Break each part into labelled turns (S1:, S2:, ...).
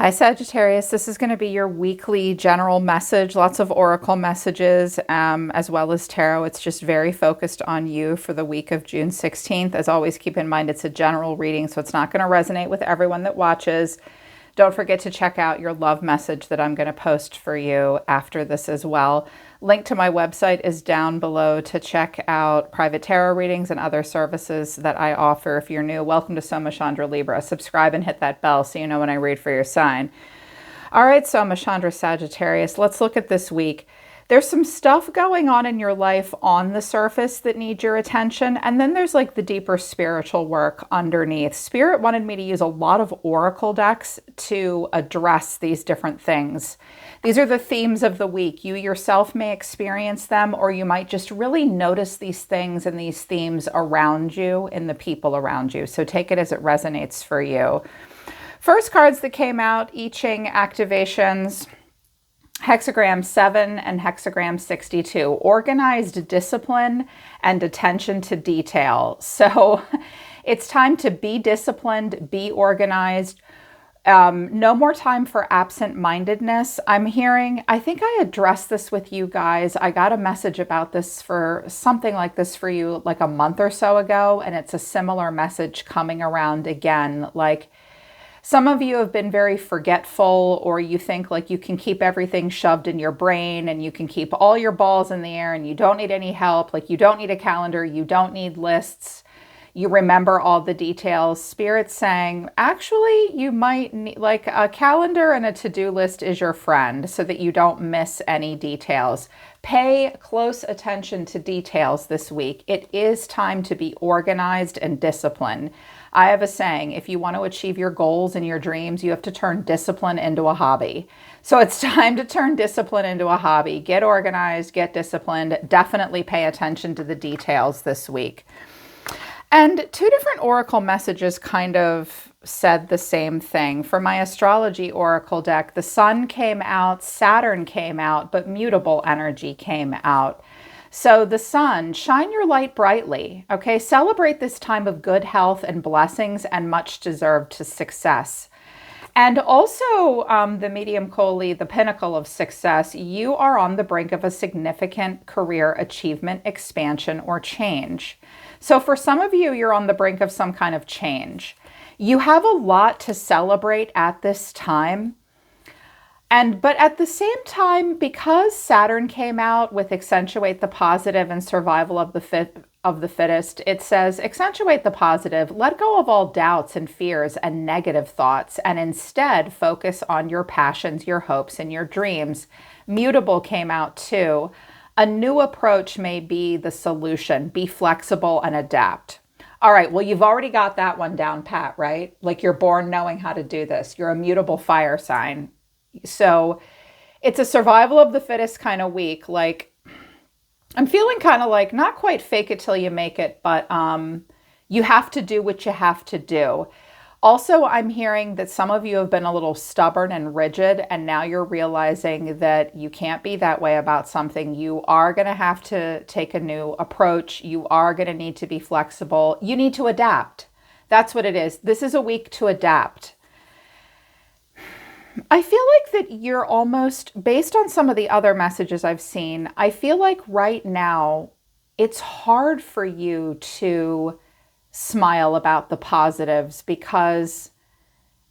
S1: Hi, Sagittarius. This is going to be your weekly general message, lots of oracle messages, as well as tarot. It's just very focused on you for the week of June 16th. As always, keep in mind it's a general reading, so it's not going to resonate with everyone that watches. Don't forget to check out your love message that I'm going to post for you after this as well. Link to my website is down below to check out private tarot readings and other services that I offer. If you're new, welcome to Soma Chandra Libra. Subscribe and hit that bell so you know when I read for your sign. All right, Soma Chandra Sagittarius, let's look at this week. There's some stuff going on in your life on the surface that needs your attention. And then there's like the deeper spiritual work underneath. Spirit wanted me to use a lot of oracle decks to address these different things. These are the themes of the week. You yourself may experience them, or you might just really notice these things and these themes around you and the people around you. So take it as it resonates for you. First cards that came out, I Ching activations. Hexagram 7 and hexagram 62, organized discipline and attention to detail. So it's time to be disciplined, be organized. No more time for absent-mindedness. I'm hearing, I think I addressed this with you guys. I got a message about this for something like this for you like a month or so ago, and it's a similar message coming around again. Like, some of you have been very forgetful, or you think like you can keep everything shoved in your brain and you can keep all your balls in the air and you don't need any help. Like, you don't need a calendar. You don't need lists. You remember all the details. Spirit's saying, actually, you might need like a calendar and a to-do list is your friend so that you don't miss any details. Pay close attention to details this week. It is time to be organized and disciplined. I have a saying, if you want to achieve your goals and your dreams, you have to turn discipline into a hobby. So it's time to turn discipline into a hobby. Get organized, get disciplined. Definitely pay attention to the details this week. And two different oracle messages kind of said the same thing. For my astrology oracle deck, the sun came out, Saturn came out, but mutable energy came out. So the sun, shine your light brightly, okay? Celebrate this time of good health and blessings and much deserved success. And also the medium coeli, the pinnacle of success, you are on the brink of a significant career achievement, expansion, or change. So for some of you, you're on the brink of some kind of change. You have a lot to celebrate at this time. But at the same time, because Saturn came out with accentuate the positive and survival of the fittest, it says accentuate the positive, let go of all doubts and fears and negative thoughts, and instead focus on your passions, your hopes, and your dreams. Mutable came out too. A new approach may be the solution. Be flexible and adapt. All right, well, you've already got that one down pat, right? Like, you're born knowing how to do this. You're a mutable fire sign. So it's a survival of the fittest kind of week. Like, I'm feeling kind of like not quite fake it till you make it, but you have to do what you have to do. Also, I'm hearing that some of you have been a little stubborn and rigid, and now you're realizing that you can't be that way about something. You are going to have to take a new approach. You are going to need to be flexible. You need to adapt. That's what it is. This is a week to adapt. I feel like that you're almost, based on some of the other messages I've seen, I feel like right now it's hard for you to smile about the positives because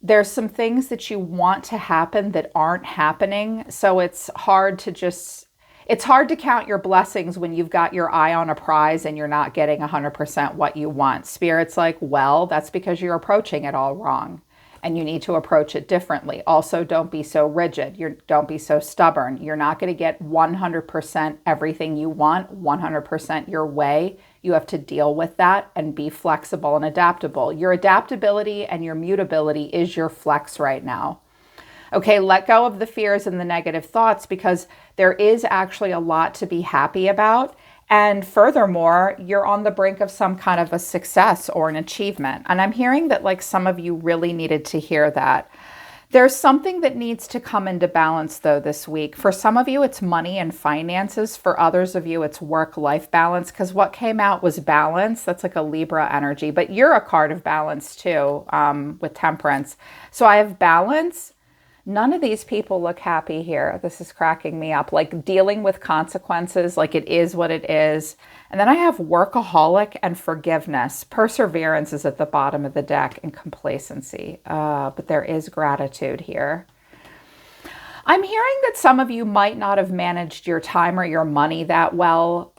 S1: there's some things that you want to happen that aren't happening. So it's hard to count your blessings when you've got your eye on a prize and you're not getting 100% what you want. Spirit's like, well, that's because you're approaching it all wrong. And you need to approach it differently. Also, don't be so rigid. Don't be so stubborn. You're not going to get 100% everything you want, 100% your way. You have to deal with that and be flexible and adaptable. Your adaptability and your mutability is your flex right now. Okay, let go of the fears and the negative thoughts because there is actually a lot to be happy about. And furthermore, you're on the brink of some kind of a success or an achievement. And I'm hearing that like some of you really needed to hear that. There's something that needs to come into balance though this week. For some of you, it's money and finances. For others of you, it's work-life balance, because what came out was balance. That's like a Libra energy, but you're a card of balance too, with temperance. So I have balance, None of these people look happy here. This is cracking me up. Like dealing with consequences, like it is what it is. And then I have workaholic and forgiveness. Perseverance is at the bottom of the deck, and complacency. But there is gratitude here. I'm hearing that some of you might not have managed your time or your money that well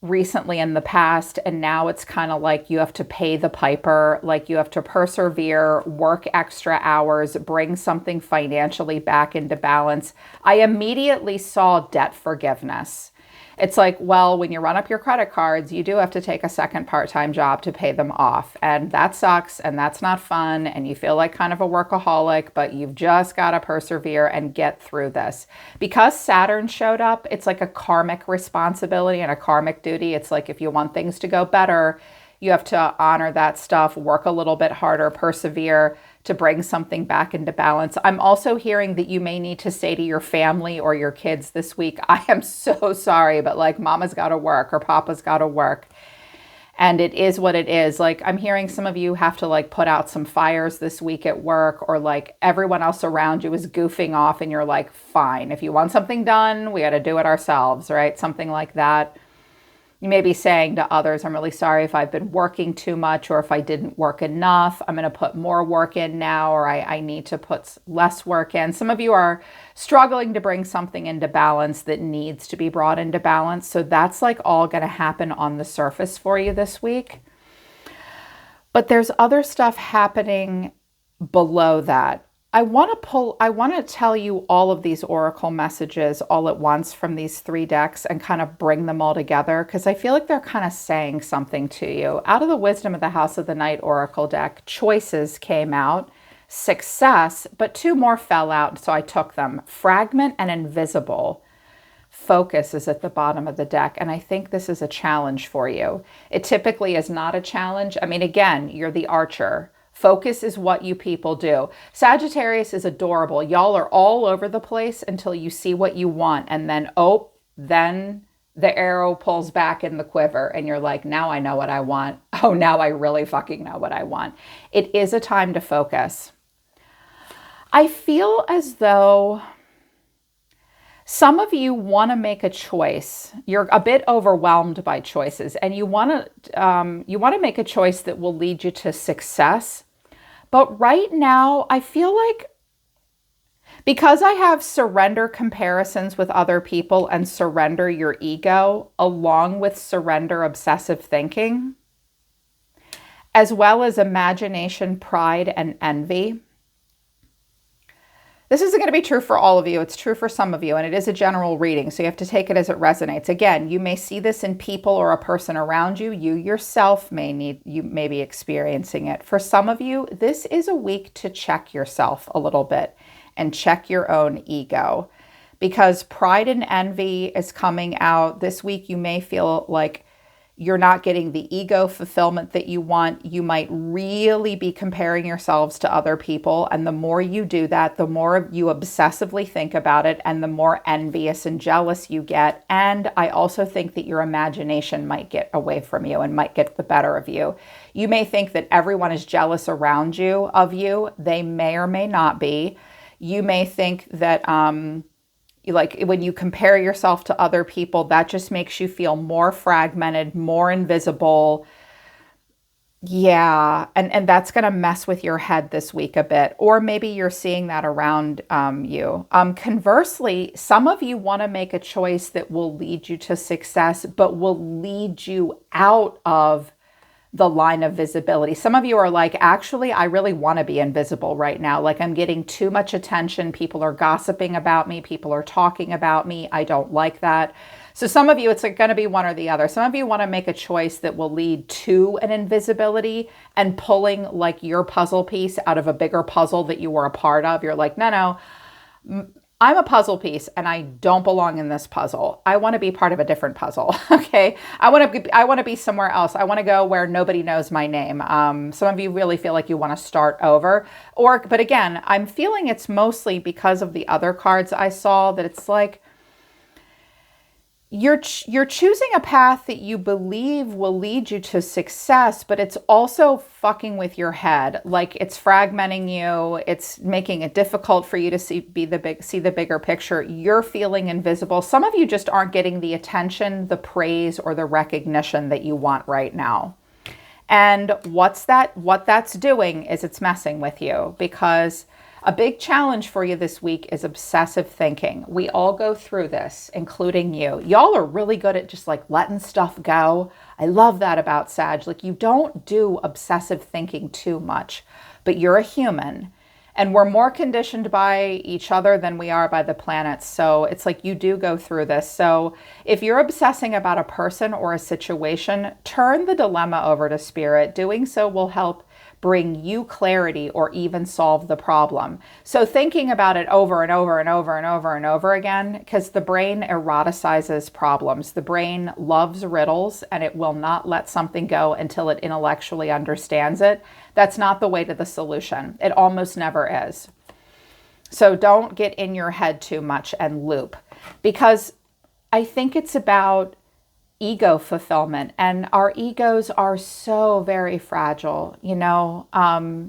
S1: recently in the past, and now it's kind of like you have to pay the piper, like you have to persevere, work extra hours, bring something financially back into balance. I immediately saw debt forgiveness. It's like, well, when you run up your credit cards, you do have to take a second part-time job to pay them off. And that sucks, and that's not fun, and you feel like kind of a workaholic, but you've just got to persevere and get through this. Because Saturn showed up, it's like a karmic responsibility and a karmic duty. It's like if you want things to go better, you have to honor that stuff, work a little bit harder, persevere to bring something back into balance. I'm also hearing that you may need to say to your family or your kids this week, I am so sorry, but like mama's got to work or papa's got to work. And it is what it is. Like I'm hearing some of you have to like put out some fires this week at work, or like everyone else around you is goofing off and you're like, fine, if you want something done, we got to do it ourselves, right? Something like that. You may be saying to others, I'm really sorry if I've been working too much or if I didn't work enough. I'm going to put more work in now, or I need to put less work in. Some of you are struggling to bring something into balance that needs to be brought into balance. So that's like all going to happen on the surface for you this week. But there's other stuff happening below that. I want to tell you all of these oracle messages all at once from these 3 decks and kind of bring them all together, because I feel like they're kind of saying something to you. Out of the Wisdom of the House of the Night oracle deck, choices came out, success, but 2 more fell out, so I took them. Fragment and invisible. Focus is at the bottom of the deck, and I think this is a challenge for you. It typically is not a challenge. I mean, again, you're the archer. Focus is what you people do. Sagittarius is adorable. Y'all are all over the place until you see what you want. And then, then the arrow pulls back in the quiver and you're like, now I know what I want. Oh, now I really fucking know what I want. It is a time to focus. I feel as though some of you want to make a choice. You're a bit overwhelmed by choices, and you want to make a choice that will lead you to success. But right now, I feel like because I have surrender comparisons with other people and surrender your ego, along with surrender obsessive thinking, as well as imagination, pride, and envy. This isn't going to be true for all of you. It's true for some of you, and it is a general reading, so you have to take it as it resonates. Again, you may see this in people or a person around you. You yourself may be experiencing it. For some of you, this is a week to check yourself a little bit and check your own ego, because pride and envy is coming out. This week, you may feel like you're not getting the ego fulfillment that you want. You might really be comparing yourselves to other people. And the more you do that, the more you obsessively think about it and the more envious and jealous you get. And I also think that your imagination might get away from you and might get the better of you. You may think that everyone is jealous around you of you. They may or may not be. You may think that, like when you compare yourself to other people, that just makes you feel more fragmented, more invisible. Yeah. And that's going to mess with your head this week a bit. Or maybe you're seeing that around you. Conversely, some of you want to make a choice that will lead you to success, but will lead you out of the line of visibility. Some of you are like, actually, I really want to be invisible right now. Like I'm getting too much attention. People are gossiping about me. People are talking about me. I don't like that. So some of you, it's going to be one or the other. Some of you want to make a choice that will lead to an invisibility and pulling like your puzzle piece out of a bigger puzzle that you were a part of. You're like, no, I'm a puzzle piece and I don't belong in this puzzle. I want to be part of a different puzzle. Okay. I want to be somewhere else. I want to go where nobody knows my name. Some of you really feel like you want to start over, but again, I'm feeling it's mostly because of the other cards I saw, that it's like, you're choosing a path that you believe will lead you to success, but it's also fucking with your head. Like, it's fragmenting you. It's making it difficult for you to see the bigger picture. You're feeling invisible. Some of you just aren't getting the attention, the praise, or the recognition that you want right now. And what that's doing is it's messing with you, because a big challenge for you this week is obsessive thinking. We all go through this, including you. Y'all are really good at just like letting stuff go. I love that about Sag. Like, you don't do obsessive thinking too much, but you're a human. And we're more conditioned by each other than we are by the planets. So it's like you do go through this. So if you're obsessing about a person or a situation, turn the dilemma over to spirit. Doing so will help bring you clarity or even solve the problem. So thinking about it over and over and over and over and over again, because the brain eroticizes problems. The brain loves riddles, and it will not let something go until it intellectually understands it. That's not the way to the solution. It almost never is. So don't get in your head too much and loop, because I think it's about ego fulfillment, and our egos are so very fragile.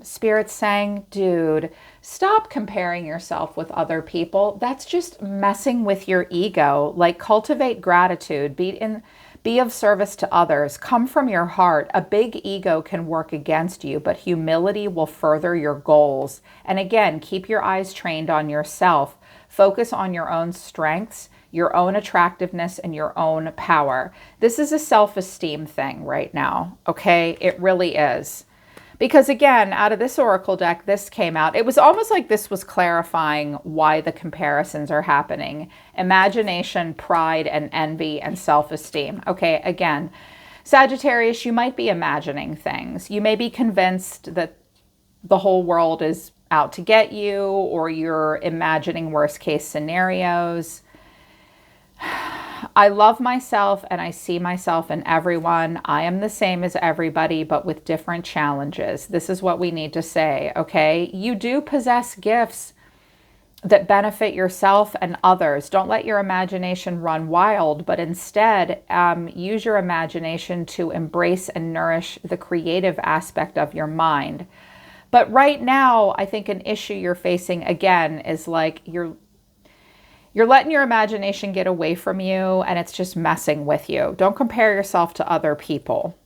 S1: Spirit's saying, dude, stop comparing yourself with other people. That's just messing with your ego. Like, cultivate gratitude, be of service to others, come from your heart. A big ego can work against you, but humility will further your goals. And again, keep your eyes trained on yourself. Focus on your own strengths, your own attractiveness, and your own power. This is a self-esteem thing right now, okay? It really is. Because again, out of this oracle deck, this came out. It was almost like this was clarifying why the comparisons are happening. Imagination, pride, and envy, and self-esteem. Okay, again, Sagittarius, you might be imagining things. You may be convinced that the whole world is out to get you, or you're imagining worst case scenarios. I love myself and I see myself in everyone. I am the same as everybody, but with different challenges. This is what we need to say, okay? You do possess gifts that benefit yourself and others. Don't let your imagination run wild, but instead use your imagination to embrace and nourish the creative aspect of your mind. But right now, I think an issue you're facing, again, is like you're letting your imagination get away from you, and it's just messing with you. Don't compare yourself to other people.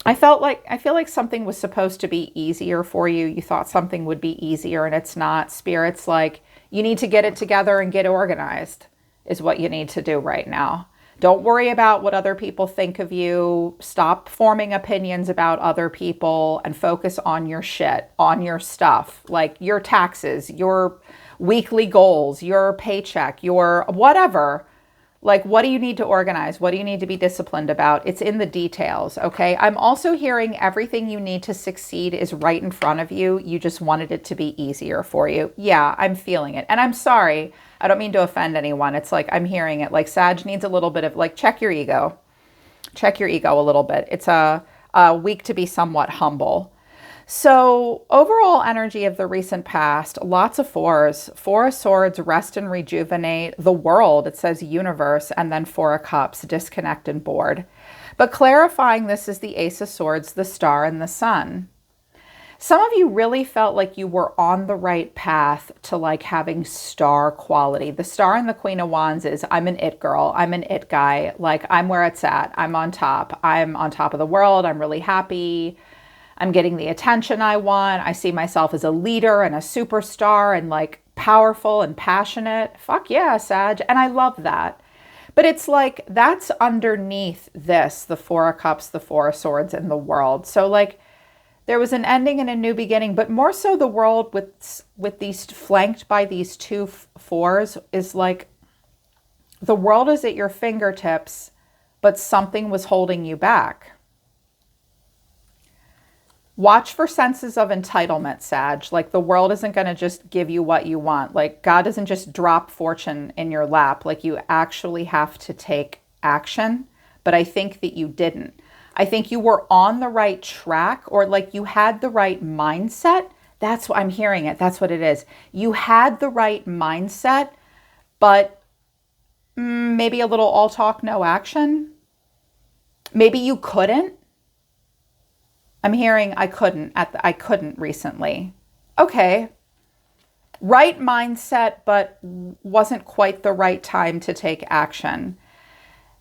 S1: I feel like something was supposed to be easier for you. You thought something would be easier, and it's not. Spirit's like, you need to get it together and get organized is what you need to do right now. Don't worry about what other people think of you. Stop forming opinions about other people and focus on your shit, on your stuff, like your taxes, your weekly goals, your paycheck, your whatever. Like, what do you need to organize? What do you need to be disciplined about? It's in the details, okay? I'm also hearing everything you need to succeed is right in front of you. You just wanted it to be easier for you. Yeah, I'm feeling it. And I'm sorry. I don't mean to offend anyone. It's like, I'm hearing it. Like, Sag needs a little bit of, like, check your ego. Check your ego a little bit. It's a week to be somewhat humble. So overall energy of the recent past, lots of fours. Four of Swords, rest and rejuvenate. The World, it says universe, and then Four of Cups, disconnect and bored. But clarifying this is the Ace of Swords, the Star, and the Sun. Some of you really felt like you were on the right path to like having star quality. The Star and the Queen of Wands is, I'm an it girl, I'm an it guy, like I'm where it's at, I'm on top of the world, I'm really happy. I'm getting the attention I want. I see myself as a leader and a superstar and like powerful and passionate. Fuck yeah, Sag. And I love that. But it's like, that's underneath this, the Four of Cups, the Four of Swords, and the World. So like, there was an ending and a new beginning, but more so the World with these flanked by these two fours is like, the world is at your fingertips, but something was holding you back. Watch for senses of entitlement, Sag. Like, the world isn't going to just give you what you want. Like, God doesn't just drop fortune in your lap. Like, you actually have to take action. But I think that you didn't. I think you were on the right track, or like you had the right mindset. That's what I'm hearing it. That's what it is. You had the right mindset, but Maybe a little all talk, no action. Maybe you couldn't. I'm hearing I couldn't recently. Okay. Right mindset, but wasn't quite the right time to take action.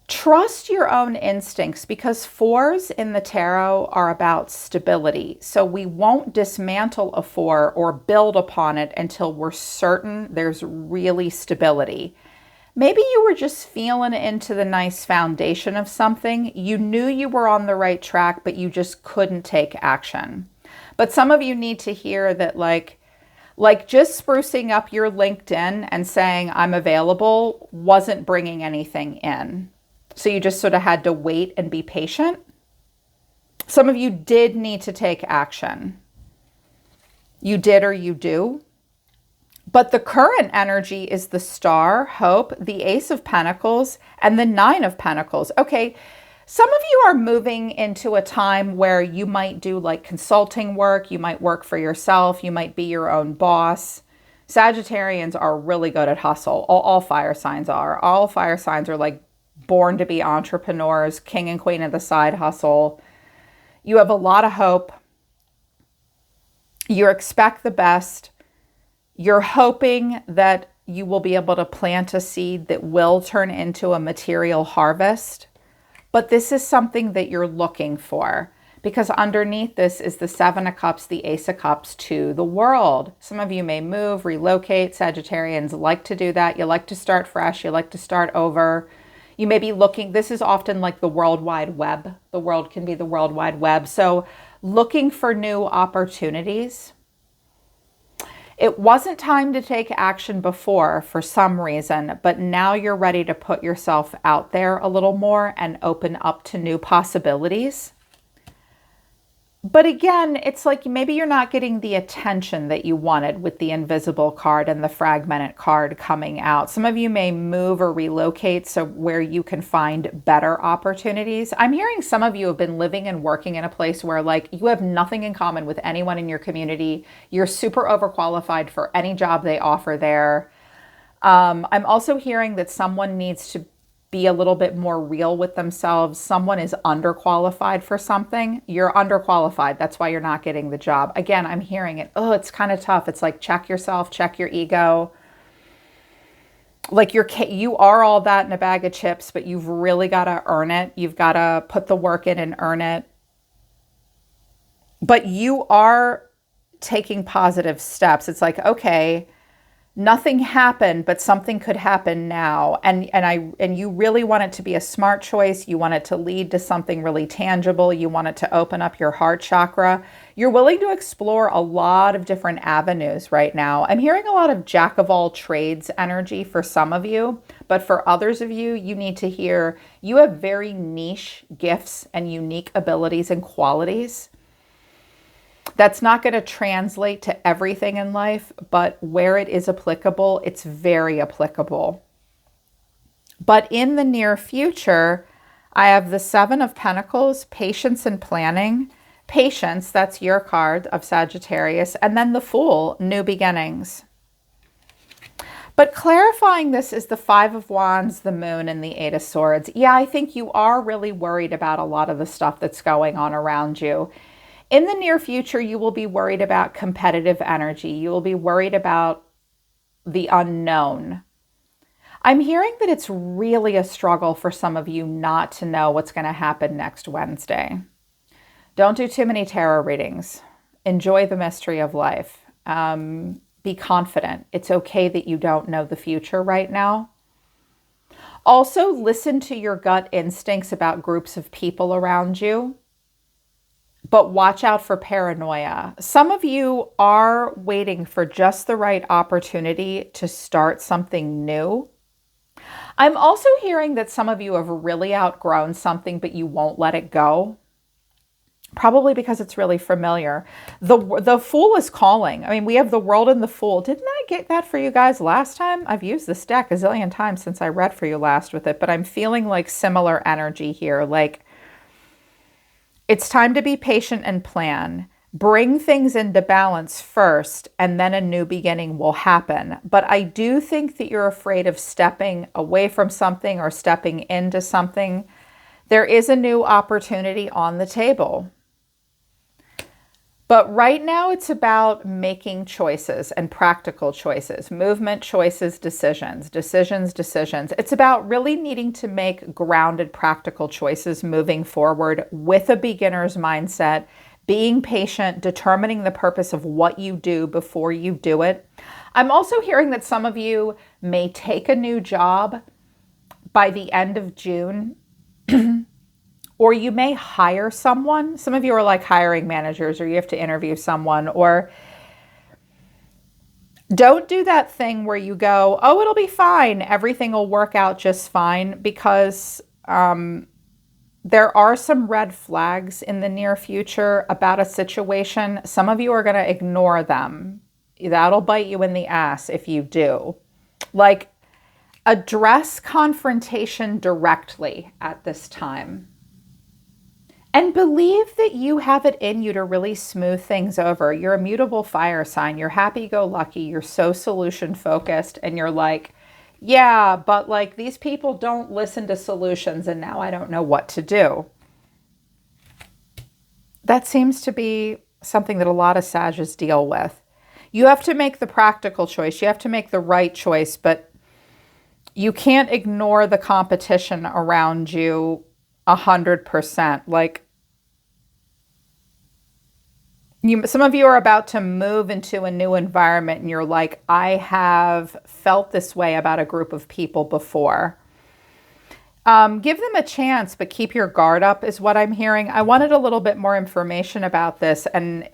S1: Trust your own instincts, because fours in the tarot are about stability. So we won't dismantle a four or build upon it until we're certain there's really stability. Maybe you were just feeling into the nice foundation of something. You knew you were on the right track, but you just couldn't take action. But some of you need to hear that like just sprucing up your LinkedIn and saying I'm available wasn't bringing anything in. So you just sort of had to wait and be patient. Some of you did need to take action. You did or you do. But the current energy is the Star, Hope, the Ace of Pentacles, and the Nine of Pentacles. Okay, some of you are moving into a time where you might do like consulting work. You might work for yourself. You might be your own boss. Sagittarians are really good at hustle. All fire signs are. All fire signs are like born to be entrepreneurs, king and queen of the side hustle. You have a lot of hope. You expect the best. You're hoping that you will be able to plant a seed that will turn into a material harvest. But this is something that you're looking for, because underneath this is the Seven of Cups, the Ace of Cups to the world. Some of you may move, relocate. Sagittarians like to do that. You like to start fresh. You like to start over. You may be looking, this is often like the World Wide Web. The world can be the World Wide Web. So looking for new opportunities. It wasn't time to take action before for some reason, but now you're ready to put yourself out there a little more and open up to new possibilities. But again, it's like maybe you're not getting the attention that you wanted with the Invisible card and the Fragmented card coming out. Some of you may move or relocate so where you can find better opportunities. I'm hearing some of you have been living and working in a place where like you have nothing in common with anyone in your community. You're super overqualified for any job they offer there. I'm also hearing that someone needs to be a little bit more real with themselves. Someone is underqualified for something. You're underqualified. That's why you're not getting the job. Again, I'm hearing it. Oh, it's kind of tough. It's like check yourself, check your ego. Like you are all that in a bag of chips, but you've really got to earn it. You've got to put the work in and earn it. But you are taking positive steps. It's like, okay, nothing happened, but something could happen now. And you really want it to be a smart choice. You want it to lead to something really tangible. You want it to open up your heart chakra. You're willing to explore a lot of different avenues right now. I'm hearing a lot of jack of all trades energy for some of you, but for others of you, you need to hear you have very niche gifts and unique abilities and qualities. That's not going to translate to everything in life, but where it is applicable, it's very applicable. But in the near future, I have the Seven of Pentacles, patience and planning. Patience, that's your card of Sagittarius. And then the Fool, new beginnings. But clarifying this is the Five of Wands, the Moon, and the Eight of Swords. Yeah, I think you are really worried about a lot of the stuff that's going on around you. In the near future, you will be worried about competitive energy. You will be worried about the unknown. I'm hearing that it's really a struggle for some of you not to know what's going to happen next Wednesday. Don't do too many tarot readings. Enjoy the mystery of life. Be confident. It's okay that you don't know the future right now. Also, listen to your gut instincts about groups of people around you. But watch out for paranoia. Some of you are waiting for just the right opportunity to start something new. I'm also hearing that some of you have really outgrown something, but you won't let it go. Probably because it's really familiar. The Fool is calling. I mean, we have the World and the Fool. Didn't I get that for you guys last time? I've used this deck a zillion times since I read for you last with it, but I'm feeling like similar energy here. Like, it's time to be patient and plan. Bring things into balance first, and then a new beginning will happen. But I do think that you're afraid of stepping away from something or stepping into something. There is a new opportunity on the table. But right now it's about making choices and practical choices, movement choices, decisions. It's about really needing to make grounded, practical choices moving forward with a beginner's mindset, being patient, determining the purpose of what you do before you do it. I'm also hearing that some of you may take a new job by the end of June. Or you may hire someone. Some of you are like hiring managers, or you have to interview someone. Or don't do that thing where you go, oh, it'll be fine. Everything will work out just fine, because there are some red flags in the near future about a situation. Some of you are going to ignore them. That'll bite you in the ass if you do. Like, address confrontation directly at this time. And believe that you have it in you to really smooth things over. You're a mutable fire sign. You're happy-go-lucky. You're so solution-focused. And you're like, yeah, but like these people don't listen to solutions, and now I don't know what to do. That seems to be something that a lot of Sages deal with. You have to make the practical choice. You have to make the right choice, but you can't ignore the competition around you 100%. Like, some of you are about to move into a new environment and you're like, I have felt this way about a group of people before. Give them a chance, but keep your guard up is what I'm hearing. I wanted a little bit more information about this. And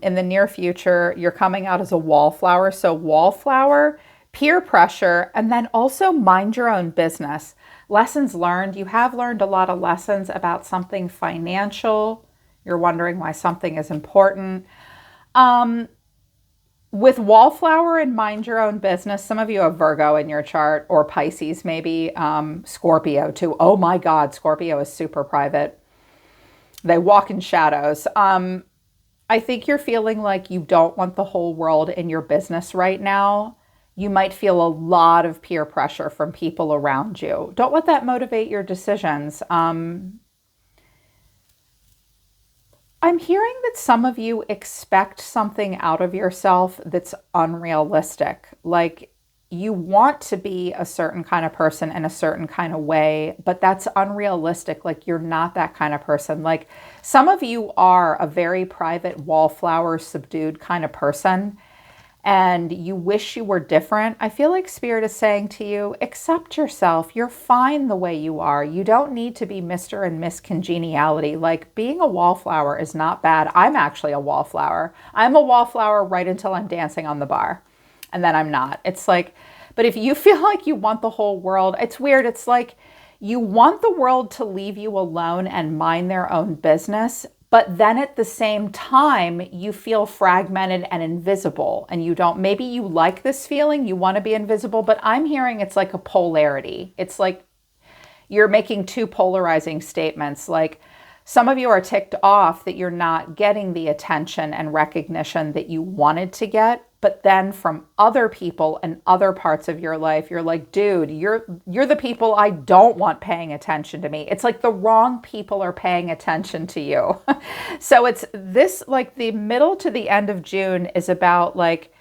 S1: in the near future, you're coming out as a wallflower. So wallflower, peer pressure, and then also mind your own business. Lessons learned. You have learned a lot of lessons about something financial. You're wondering why something is important. With wallflower and mind your own business, some of you have Virgo in your chart, or Pisces maybe, Scorpio too. Oh my God, Scorpio is super private. They walk in shadows. I think you're feeling like you don't want the whole world in your business right now. You might feel a lot of peer pressure from people around you. Don't let that motivate your decisions. I'm hearing that some of you expect something out of yourself that's unrealistic. Like, you want to be a certain kind of person in a certain kind of way, but that's unrealistic. Like, you're not that kind of person. Like, some of you are a very private, wallflower, subdued kind of person, and you wish you were different. I feel like Spirit is saying to you, accept yourself. You're fine the way you are. You don't need to be Mr. and Miss Congeniality. Like, being a wallflower is not bad. I'm actually a wallflower. I'm a wallflower right until I'm dancing on the bar, and then I'm not. It's like, but if you feel like you want the whole world, it's weird. It's like you want the world to leave you alone and mind their own business, but then at the same time, you feel fragmented and invisible, and you don't, maybe you like this feeling, you want to be invisible, but I'm hearing it's like a polarity. It's like you're making two polarizing statements. Like, some of you are ticked off that you're not getting the attention and recognition that you wanted to get, but then from other people and other parts of your life, you're like, dude, you're the people I don't want paying attention to me. It's like the wrong people are paying attention to you. So it's this, like, the middle to the end of June is about like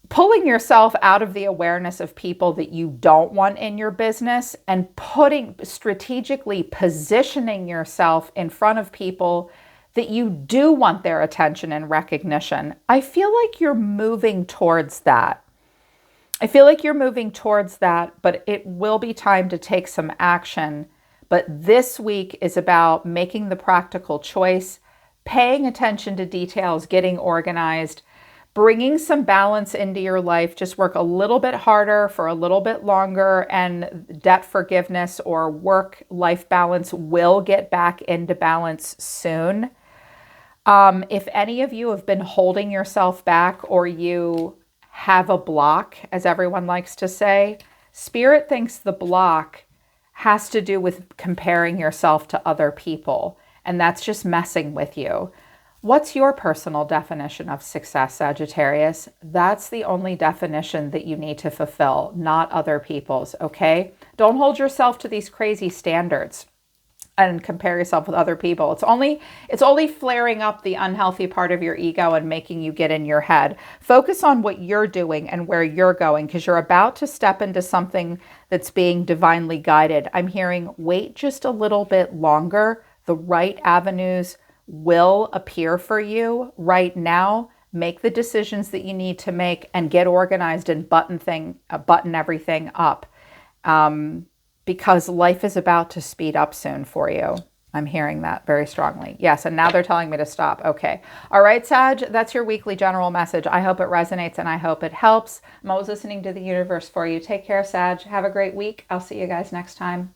S1: pulling yourself out of the awareness of people that you don't want in your business and strategically positioning yourself in front of people that you do want their attention and recognition. I feel like you're moving towards that. But it will be time to take some action. But this week is about making the practical choice, paying attention to details, getting organized, bringing some balance into your life. Just work a little bit harder for a little bit longer, and debt forgiveness or work-life balance will get back into balance soon. If any of you have been holding yourself back, or you have a block, as everyone likes to say, Spirit thinks the block has to do with comparing yourself to other people, and that's just messing with you. What's your personal definition of success, Sagittarius? That's the only definition that you need to fulfill, not other people's, okay? Don't hold yourself to these crazy standards and compare yourself with other people. It's only flaring up the unhealthy part of your ego and making you get in your head. Focus on what you're doing and where you're going, because you're about to step into something that's being divinely guided. I'm hearing wait just a little bit longer. The right avenues will appear for you right now. Make the decisions that you need to make and get organized and button everything up. Because life is about to speed up soon for you. I'm hearing that very strongly. Yes, and now they're telling me to stop. Okay. All right, Sag, that's your weekly general message. I hope it resonates and I hope it helps. I'm always listening to the universe for you. Take care, Sag. Have a great week. I'll see you guys next time.